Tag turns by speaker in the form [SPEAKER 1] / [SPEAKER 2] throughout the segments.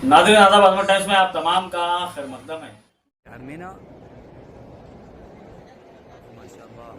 [SPEAKER 1] नाज़रीन आदाब, आज़मा टाइम्स में आप तमाम का खैर मकदम है।
[SPEAKER 2] आर्मीना माशाअल्लाह।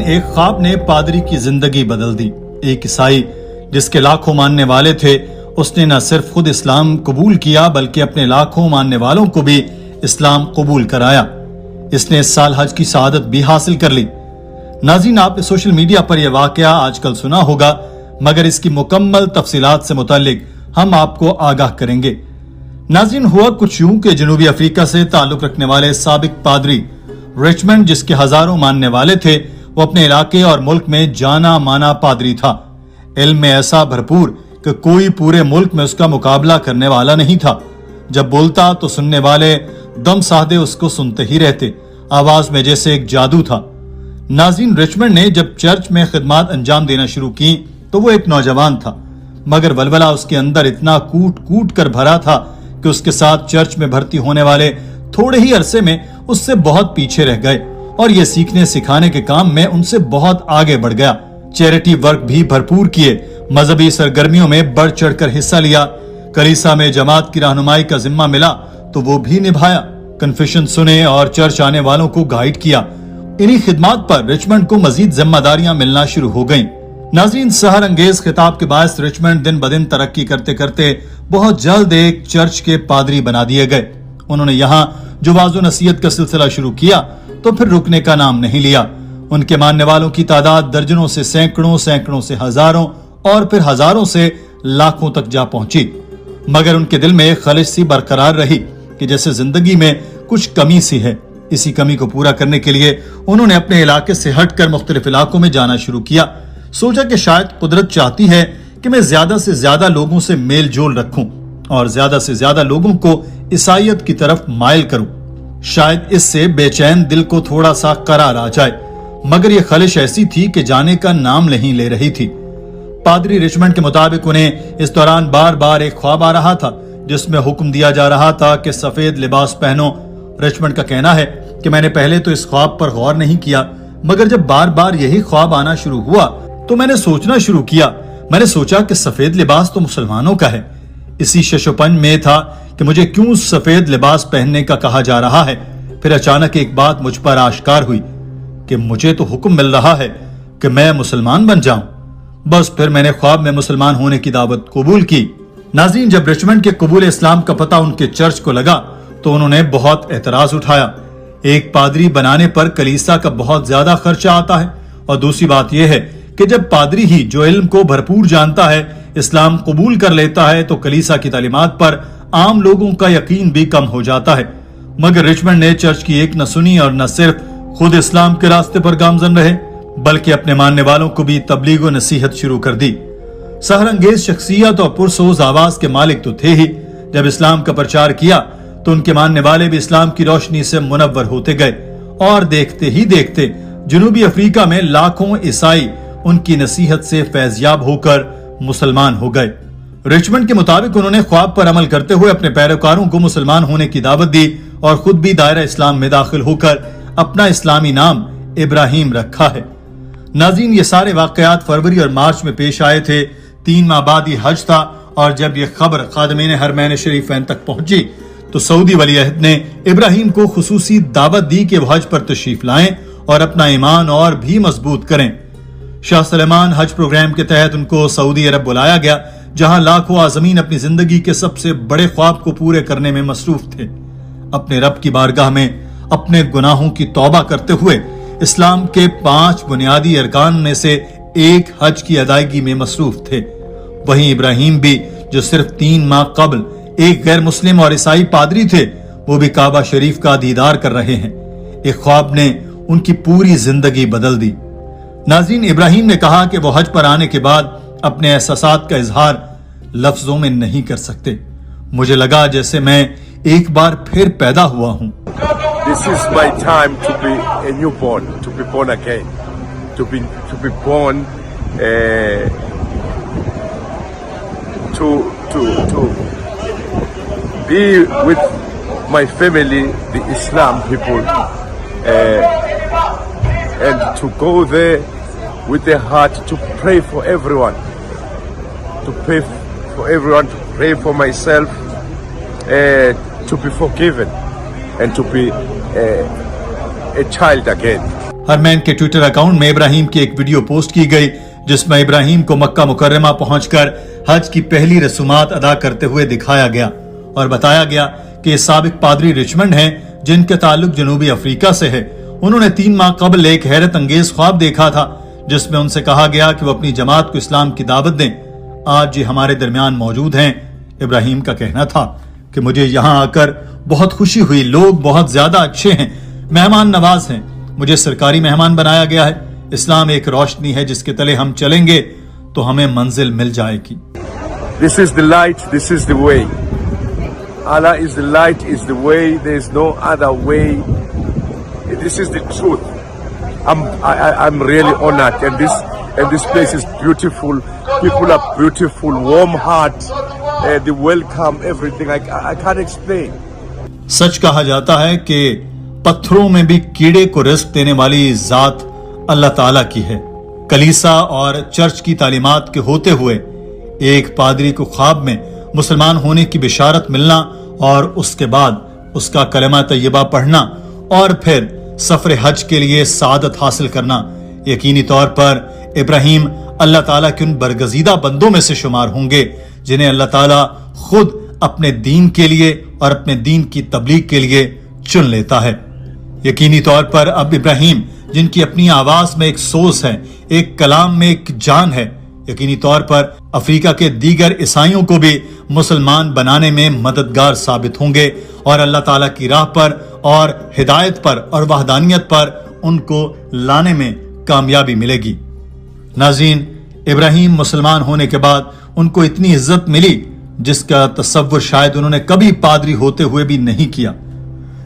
[SPEAKER 3] एक ख्वाब ने पादरी की जिंदगी बदल दी। एक ईसाई जिसके लाखों मानने वाले थे, उसने न सिर्फ खुद इस्लाम कबूल किया बल्कि अपने लाखों मानने वालों को भी इस्लाम कबूल कराया। इसने इस साल हज की सआदत भी हासिल कर ली। नाज़रीन, आपने सोशल मीडिया पर यह वाकया आजकल सुना होगा, मगर इसकी मुकम्मल तफसीलात से मुतालिक हम आपको आगाह करेंगे। नाज़रीन, हुआ कुछ यूं कि जनूबी अफ्रीका से ताल्लुक रखने वाले साबिक पादरी रिचमंड, जिसके हजारों मानने वाले थे, वो अपने इलाके और मुल्क में जाना माना पादरी था। इल्म में ऐसा भरपूर कि कोई पूरे मुल्क में उसका मुकाबला करने वाला नहीं था। जब बोलता तो सुनने वाले दम साधे उसको सुनते ही रहते। आवाज में जैसे एक जादू था। नाज़रीन, रिचमंड ने जब चर्च में खिदमत अंजाम देना शुरू की तो वो एक नौजवान था, मगर वलवला उसके अंदर इतना कूट कूट कर भरा था कि उसके साथ चर्च में भर्ती होने वाले थोड़े ही अरसे में उससे बहुत पीछे रह गए और ये सीखने सिखाने के काम में उनसे बहुत आगे बढ़ गया। चैरिटी वर्क भी भरपूर किए, मजहबी सरगर्मियों में बढ़ चढ़कर हिस्सा लिया। कलीसा में जमात की रहनुमाई का जिम्मा मिला तो वो भी निभाया। कन्फेशन सुने और चर्च आने वालों को गाइड किया। इन्हीं खिदमात पर रिचमंड को मजीद जिम्मेदारियां मिलना शुरू हो गईं। नाज़रीन, सहर अंगेज खिताब के बायस रिचमंड दिन ब दिन तरक्की करते करते बहुत जल्द एक चर्च के पादरी बना दिए गए। उन्होंने यहाँ जो वाज़ो नसीहत का सिलसिला शुरू किया तो फिर रुकने का नाम नहीं लिया। उनके मानने वालों की तादाद दर्जनों से सैकड़ों, सैकड़ों से हजारों और फिर हजारों से लाखों तक जा पहुंची। मगर उनके दिल में एक खलिश सी बरकरार रही कि जैसे जिंदगी में कुछ कमी सी है। इसी कमी को पूरा करने के लिए उन्होंने अपने इलाके से हटकर मुख्तलिफ इलाकों में जाना शुरू किया। सोचा कि शायद कुदरत चाहती है कि मैं ज्यादा से ज्यादा लोगों से मेल जोल रखूं और ज्यादा से ज्यादा लोगों को ईसाइयत की तरफ माइल करूं। शायद इससे बेचैन दिल को थोड़ा सा करार आ जाए। मगर यह खलिश ऐसी थी कि जाने का नाम नहीं ले रही थी। पादरी रिचमंड के मुताबिक उन्हें इस दौरान बार बार एक ख्वाब आ रहा था जिसमें हुक्म दिया जा रहा था कि सफेद लिबास पहनो। रिचमंड का कहना है कि मैंने पहले तो इस ख्वाब पर गौर नहीं किया, मगर जब बार बार यही ख्वाब आना शुरू हुआ तो मैंने सोचना शुरू किया। मैंने सोचा कि सफेद लिबास तो मुसलमानों का है। इसी शशोपन में था कि मुझे क्यों सफेद लिबास पहनने का कहा जा रहा है। फिर अचानक एक बात मुझ पर आश्कार हुई कि मुझे तो हुक्म मिल रहा है कि मैं मुसलमान बन जाऊं। बस फिर मैंने ख्वाब में मुसलमान होने की दावत कबूल की। नाज़रीन, जब रिचमंड के कबूल इस्लाम का पता उनके चर्च को लगा तो उन्होंने बहुत एतराज उठाया। एक पादरी बनाने पर कलीसा का बहुत ज्यादा खर्चा आता है और दूसरी बात यह है कि जब पादरी ही जो इल्म को भरपूर जानता है इस्लाम कबूल कर लेता है तो कलीसा की तालीमात पर आम लोगों का यकीन भी कम हो जाता है। मगर रिचमंड ने चर्च की एक न सुनी और न सिर्फ खुद इस्लाम के रास्ते पर गामजन रहे बल्कि अपने मानने वालों को भी तबलीग व नसीहत शुरू कर दी। सहर अंगेज शख्सियत और पुरसोज आवाज के मालिक तो थे ही। जब इस्लाम का प्रचार किया तो उनके मानने वाले भी इस्लाम की रोशनी से मुनव्वर होते गए और देखते ही देखते जनूबी अफ्रीका में लाखों ईसाई उनकी नसीहत से फैज़याब होकर मुसलमान हो गए। रिचमंड के मुताबिक उन्होंने ख्वाब पर अमल करते हुए अपने पैरोकारों को मुसलमान होने की दावत दी और खुद भी दायरा इस्लाम में दाखिल होकर अपना इस्लामी नाम इब्राहिम रखा है। नाज़रीन, ये सारे वाकयात फरवरी और मार्च में पेश आए थे। 3 माह बाद ये हज था और जब ये खबर खादिमीन हरमैन शरीफैन तक पहुंची तो सऊदी वली अहद ने इब्राहिम को खुसूसी दावत दी कि वो हज पर तशरीफ लाएं और अपना ईमान और भी मजबूत करें। शाह सलेमान हज प्रोग्राम के तहत उनको सऊदी अरब बुलाया गया, जहां लाखों आज़मीन अपनी जिंदगी के सबसे बड़े ख्वाब को पूरे करने में मसरूफ थे। अपने रब की बारगाह में अपने गुनाहों की तौबा करते हुए इस्लाम के 5 बुनियादी अरकान में से एक हज की अदायगी में मसरूफ थे। वहीं इब्राहिम भी, जो सिर्फ 3 माह कबल एक गैर मुस्लिम और ईसाई पादरी थे, वो भी काबा शरीफ का दीदार कर रहे हैं। एक ख्वाब ने उनकी पूरी जिंदगी बदल दी। नाज़रीन, इब्राहिम ने कहा कि वो हज पर आने के बाद अपने एहसासात का इजहार लफ्जों में नहीं कर सकते। मुझे लगा जैसे मैं एक बार फिर पैदा हुआ हूँ।
[SPEAKER 4] This is my time to be a newborn, to be born again, to be born to be with my family, the Islam people, and to go there with a heart to pray for everyone, to pray for myself, to be forgiven and to be a child again.
[SPEAKER 3] हरमैन के Twitter account में इब्राहिम की एक video post की गई जिसमें इब्राहिम को मक्का मुकर्रमा पहुंचकर हज की पहली रसूमात अदा करते हुए दिखाया गया और बताया गया कि ये साबिक पादरी रिचमंड हैं जिनके ताल्लुक जनूबी अफ्रीका से है। उन्होंने 3 माह कबल एक हैरत अंगेज ख्वाब देखा था जिसमें उनसे कहा गया कि वो अपनी जमात को इस्लाम की दावत दें। आज ये हमारे दरमियान मौजूद हैं। इब्राहिम का कहना था कि मुझे यहाँ आकर बहुत खुशी हुई, लोग बहुत ज्यादा अच्छे हैं, मेहमान नवाज हैं, मुझे सरकारी मेहमान बनाया गया है। इस्लाम एक रोशनी है जिसके तले हम चलेंगे तो हमें मंजिल मिल जाएगी।
[SPEAKER 4] This is the light, this is the way. Allah is the light, is the way, there is no other way. This is the truth. I'm really honored, and this place is beautiful. People are beautiful, warm heart, the welcome, everything. I can't explain.
[SPEAKER 3] सच कहा जाता है कि पत्थरों में भी कीड़े को risk देने वाली जात अल्लाह ताला की है। कलीसा और चर्च की तालीमात के होते हुए एक पादरी को ख्वाब में मुसलमान होने की बिशारत मिलना और उसके बाद उसका कलमा तैयबा पढ़ना और फिर सफर हज के लिए सादत हासिल करना, यकीनी तौर पर इब्राहिम अल्लाह ताला के उन बरगजीदा बंदों में से शुमार होंगे जिन्हें अल्लाह ताला खुद अपने दीन के लिए और अपने दीन की तबलीग के लिए चुन लेता है। यकीनी तौर पर अब इब्राहिम जिनकी अपनी आवाज में एक सोच है, एक कलाम में एक जान है, यकीनी तौर पर अफ्रीका के दीगर ईसाइयों को भी मुसलमान बनाने में मददगार साबित होंगे और अल्लाह ताला की राह पर और हिदायत पर और वहदानियत पर उनको लाने में कामयाबी मिलेगी। नाज़रीन, इब्राहिम मुसलमान होने के बाद उनको इतनी इज्जत मिली जिसका तसव्वुर शायद उन्होंने कभी पादरी होते हुए भी नहीं किया।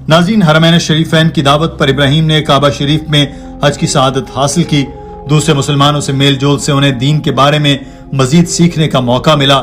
[SPEAKER 3] नाज़रीन, हरमैन शरीफैन की दावत पर इब्राहिम ने काबा शरीफ में हज की सआदत हासिल की। दूसरे मुसलमानों से मेल जोल से उन्हें दीन के बारे में मजीद सीखने का मौका मिला